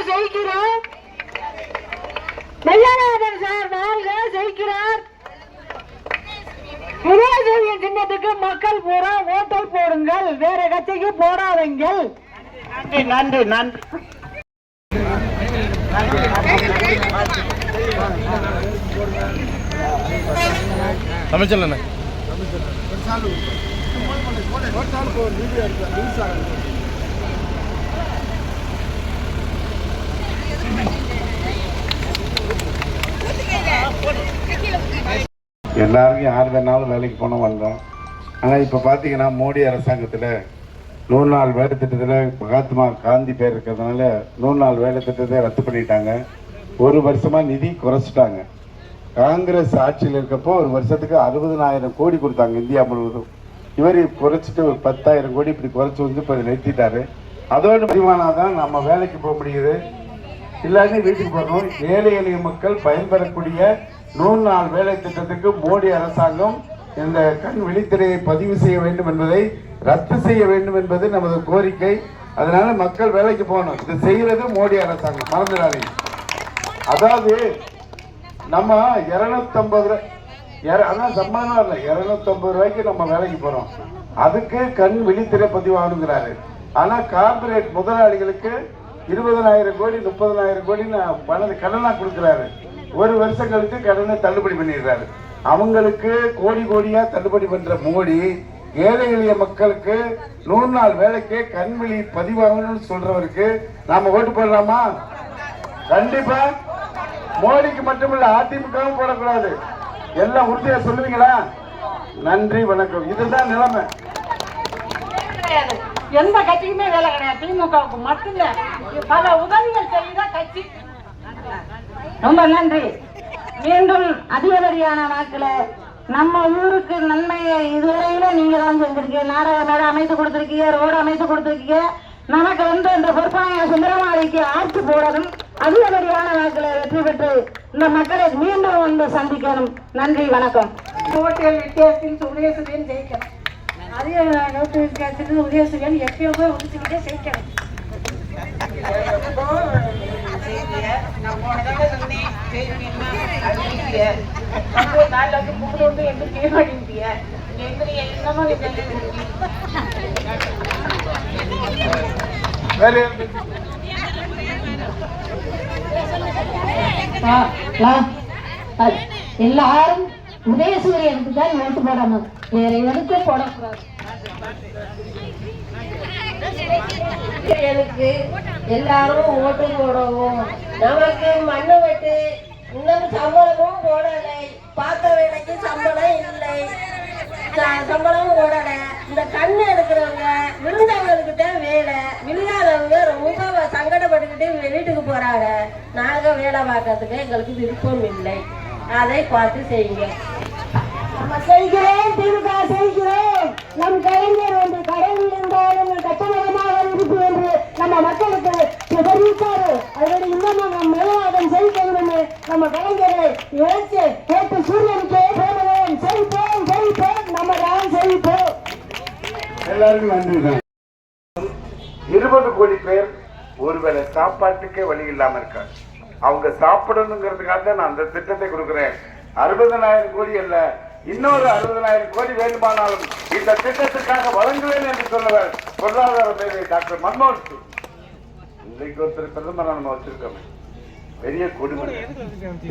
ஜெயிக்கிறோம். Meyyanathan sir வாழ்க, ஜெயிக்கிறார். உதயசூரியன் சின்னத்துக்கு மக்கள் பூரா ஓட்டை போடுங்கள், வேற கட்சிக்கு போடாதீங்கள். நன்றி நன்றி நன்றி. அமைச்சர் எல்லாருக்கும் யார் வேணாலும் வேலைக்கு போனோம் வந்தோம். ஆனால் இப்போ பார்த்தீங்கன்னா மோடி அரசாங்கத்தில் 100 நாள் வேலை திட்டத்தில் மகாத்மா காந்தி பேர் இருக்கிறதுனால 100 நாள் வேலை திட்டத்தை ரத்து பண்ணிட்டாங்க. ஒரு வருஷமாக நிதி குறைச்சிட்டாங்க. காங்கிரஸ் ஆட்சியில் இருக்கப்போ ஒரு வருஷத்துக்கு 60,000 கோடி கொடுத்தாங்க இந்தியா முழுவதும். இவர் குறைச்சிட்டு ஒரு 10,000 கோடி இப்படி குறைச்சி வந்து இப்போ நிறுத்திட்டாரு. அதோடு முடிவானால் தான் நம்ம வேலைக்கு போக முடியுது, இல்லாட்டி வீட்டுக்கு போகணும். ஏழை எளிய மக்கள் பயன்பெறக்கூடிய 100 நாள் வேலை திட்டத்துக்கு மோடி அரசாங்கம் இந்த கண் விழித்திரையை பதிவு செய்ய வேண்டும் என்பதை ரத்து செய்ய வேண்டும் என்பது நமது கோரிக்கை. அதனால மக்கள் வேலைக்கு போகணும். இது செய்யறது மோடி அரசாங்கம், மறந்துடாதீங்க. அதாவது நம்ம 250 ரூபாய் அதான் சம்பளம் இல்லை, 250 ரூபாய்க்கு நம்ம வேலைக்கு போறோம். அதுக்கு கண் விழித்திரை பதிவாகுங்கிறாரு. ஆனா கார்பரேட் முதலாளிகளுக்கு 20,000 கோடி 30,000 கோடின்னு கடனா கொடுக்கிறாரு. ஒரு வருஷம் கழித்து கடனை தள்ளுபடி பண்ணிடுறாரு. அவங்களுக்கு கோடி கோடியா தள்ளுபடி பண்ற மோடி ஏழை எளிய மக்களுக்கு 100 நாள் வேலைக்கு கண்விழி பதிவாகணும்னு சொல்றவருக்கு நாம ஓட்டு போடலாமா? கண்டிப்பா. மோடிக்கு மட்டுமில்ல, அதிமுகவும் போடக்கூடாது. எல்லாம் உறுதியா சொல்லுவீங்களா? நன்றி, வணக்கம். இதுதான் நிலைமை. எந்த கட்சிக்குமே வேலை கிடையாது, திமுகவுக்கு மட்டும்தான். பல உதவிகள் செய்த கட்சி. ரொம்ப நன்றி. மீண்டும் அதிகப்படியான வாக்குல நம்ம ஊருக்கு நன்மையை இதுவரையில நீங்க தான் செஞ்சிருக்கீங்க. நாடக மேடை அமைத்து கொடுத்திருக்கீங்க, ரோடு அமைத்து கொடுத்திருக்கீங்க. நமக்கு இந்த பொறுப்பான சுந்தரமாளிக்கு ஆட்சி போடணும். அதிகப்படியான வாக்குல வெற்றி பெற்று இந்த மக்களை மீண்டும் வந்து சந்திக்கணும். நன்றி, வணக்கம். ஓட்டுகள் வித்தியாசத்தில் உதயசூரியன் ஜெயிக்கணும். அதிக நோட்டு வித்தியாசத்தில் உதயசூரியன் எப்பயுமே உதவிச்சுக்கிட்டே ஜெயிக்கணும். எல்லாரும் உதயசூரியனுக்கு தான் ஓட்டு போடணும், வேற எதுக்கு போடக்கூடாது. எல்லாரும் ஓட்டு போடுவோம். நமக்கு மண்ணு வெட்டு இன்னும் சம்பளமும் போடலை. பார்த்த வேலைக்கு சம்பளம் இல்லை, சம்பளமும் போடலை. இந்த கண்ணு எடுக்கிறவங்க விழுந்தவங்களுக்கு தான் வேலை, விழுகாதவங்க ரொம்ப சங்கடப்பட்டுக்கிட்டு வீட்டுக்கு போறாங்க. நாங்க வேலை பார்க்கறதுக்கு எங்களுக்கு விருப்பம் இல்லை. அதை பார்த்து செய்யுங்க. நம்ம செய்கிறோம், திமுக செய்கிறோம். நம் கலைஞர் ஒன்று கடவுள் இருந்தாலும் கட்டணமாக இருப்பு என்று நம்ம மக்களுக்கு தெரிவித்தாரு. அதோடு இன்னும் நம்ம மேலாதம் செய்யணும். நம்ம கலைஞரை இழைச்சு கேட்டு சூரியனுக்கே போடுவோம். செய்வோம் செய்வோம், நம்ம தான் செய்வோம். எல்லாருக்கும் நன்றி. 20 கோடி பேர் ஒருவேளை சாப்பாட்டுக்கே வழி இல்லாம இருக்காங்க. அவங்க சாப்பிடணுங்கிறதுக்காக தான் நான் அந்த திட்டத்தை கொடுக்கிறேன். 60,000 கோடி அல்ல, இன்னொரு 60,000 கோடி வேண்டுமானாலும் இந்த திட்டத்திற்காக வழங்குவேன் என்று சொல்லுவார் பொருளாதார மேதை டாக்டர் மன்மோகன் சிங். இன்றைக்கு ஒருத்தர் பிரதமர் நம்ம வச்சிருக்கோம். பெரிய கொடுமை.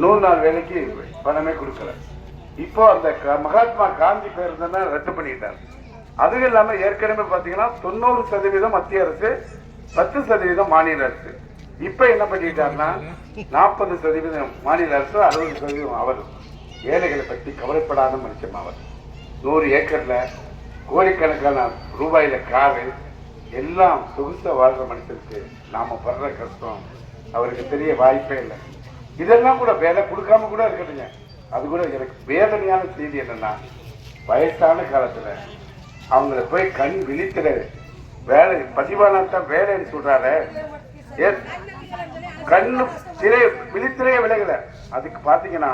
100 நாள் வேலைக்கு பணமே கொடுக்கல. இப்போ அந்த மகாத்மா காந்தி பேர் தானே ரத்து பண்ணிட்டார். அதுவும் இல்லாம ஏற்கனவே பாத்தீங்கன்னா 90% மத்திய அரசு, 10% மாநில அரசு. இப்ப என்ன பண்ணிட்டாருன்னா 40% மாநில அரசு, 60% அவர். ஏழைகளை பற்றி கவலைப்படாத மனுஷன் அவர். 100 ஏக்கர்ல கோடிக்கணக்கான ரூபாயில காரு, எல்லாம் சொகுசா வாழ்ற மனுஷனுக்கு நாம படுற கஷ்டம் அவருக்கு தெரிய வாய்ப்பே இல்லை. இதெல்லாம் கூட வேலை கொடுக்காம கூட இருக்கட்டுங்க. அது கூட எனக்கு வேதனையான செய்தி என்னன்னா, வயசான காலத்துல அவங்கள போய் கண் விழித்திர வேலை பதிவானத்தான் வேலைன்னு சொல்றாரு. கண்ணு திரை விழித்திரைய விலகல. அதுக்கு பாத்தீங்கன்னா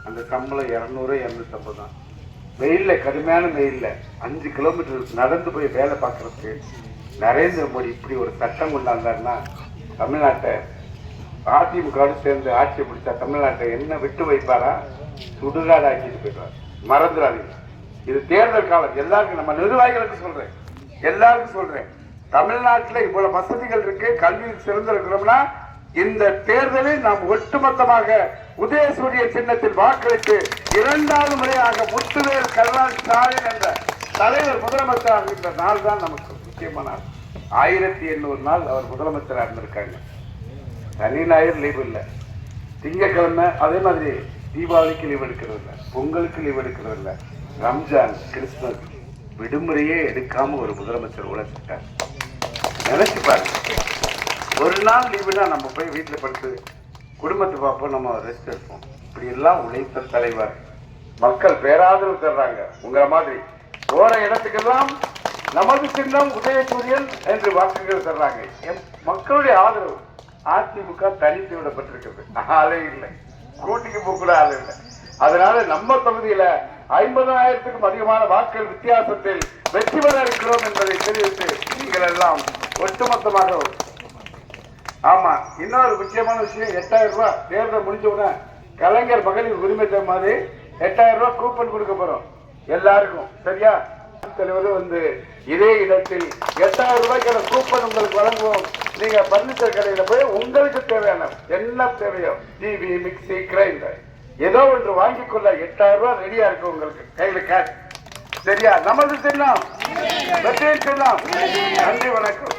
அந்த சம்பளம் 200-250 தான். வெயில்ல, கடுமையான வெயில்ல 5 கிலோமீட்டர் நடந்து போய் வேலை பார்க்கறதுக்கு நரேந்திர மோடி இப்படி ஒரு சட்டம் கொண்டாந்தாருன்னா தமிழ்நாட்டை அதிமுக சேர்ந்து ஆட்சியை பிடிச்சா தமிழ்நாட்டை என்ன விட்டு வைப்பாரா? சுடுகாடு ஆக்கிட்டு போயிடுவார். மறந்துடாதீங்க, இது தேர்தல் காலம். எல்லாருக்கும், நம்ம நிர்வாகிகளுக்கு சொல்றேன், எல்லாருக்கும் சொல்றேன், தமிழ்நாட்டில் இவ்வளவு வசதிகள் இருக்கு, கல்வியில் சிறந்திருக்கிறோம்னா இந்த தேர்தலில் நாம் ஒட்டுமொத்தமாக உதயசூரிய சின்னத்தில் வாக்களித்து 2வது முறையாக முத்துவேல் கருணாநிதி ஸ்டாலின் என்ற தலைவர் முதலமைச்சராக இந்த நாள் தான் நமக்கு முக்கியமான நாள். 1800 நாள் அவர் முதலமைச்சராக இருந்திருக்காங்க. சனி ஞாயிறு லீவு இல்லை, திங்கக்கிழமை அதே மாதிரி தீபாவளிக்கு லீவ் எடுக்கிறது இல்லை, பொங்கலுக்கு லீவ் எடுக்கிறது இல்லை, ரம்ஜான் கிறிஸ்துமஸ் விடுமுறையே எடுக்காம ஒரு முதலமைச்சர் உழைச்சிட்டார். நினைச்சு பாருங்க, ஒரு நாள் லீவுனா நம்ம போய் வீட்டில் படுத்து குடும்பத்தை பார்ப்போம், நம்ம ரெஸ்ட் எடுப்போம். இப்படி எல்லாம் உழைத்த தலைவர். மக்கள் பேராதரவு தர்றாங்க. உங்களை மாதிரி போற இடத்துக்கெல்லாம் நமது சின்னம் உதயசூரியன் என்று வாக்குகள் தர்றாங்க. மக்களுடைய ஆதரவு. அதிமுக தனித்து விடப்பட்டிருக்கிறது, ஆளே இல்லை, கூட்டிக்கு போக கூட ஆள் இல்லை. அதனால நம்ம தொகுதியில 50,000க்கும் அதிகமான வாக்குகள் வித்தியாசத்தில் வெற்றி பெற இருக்கிறோம் என்பதை தெரிவித்து நீங்கள் எல்லாம் ஒட்டுமொத்தமாக. ஆமா, இன்னொரு முக்கியமான விஷயம், 8000 ரூபாய் தேர்தல் முடிஞ்ச உடனே கலைஞர் மகளிர் உரிமை தொகை மாதிரி 8000 ரூபாய் கூப்பன் கொடுக்க போறோம் எல்லாருக்கும். சரியா? தலைவர் வந்து இதே இடத்தில் 8000 ரூபாய்க்கான கூப்பன் உங்களுக்கு வழங்குவோம். நீங்க பர்னிச்சர் கடையில போய் உங்களுக்கு தேவையான என்ன தேவையோ, டிவி, மிக்சி, கிரைண்டர் ஏதோ ஒன்று வாங்கிக் கொள்ள 8000 ரூபாய் ரெடியா இருக்கு உங்களுக்கு கையில கேஷ். சரியா? நமது சின்னம் வெற்றி சின்னம். நன்றி, வணக்கம்.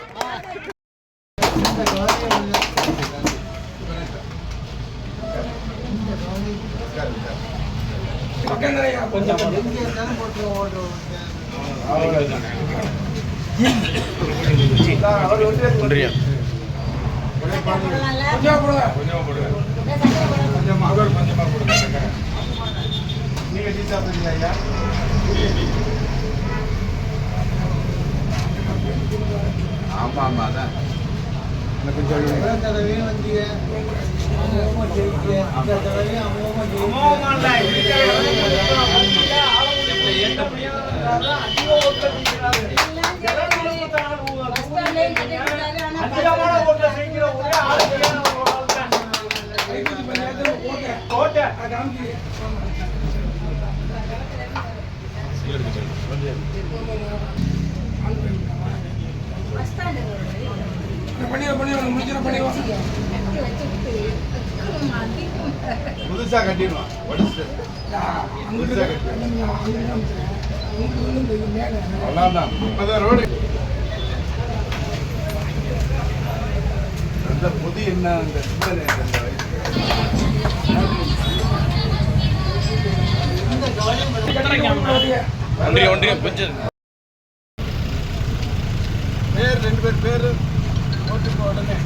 நீங்க டீ சாப்பிடுறீங்களா? ஆமா ஆமா, அதான் கொஞ்சம் புதுசா கட்டிடுவான். ரோடு அந்த புது என்ன பேர் 2 பேர் ஓட்டு உடனே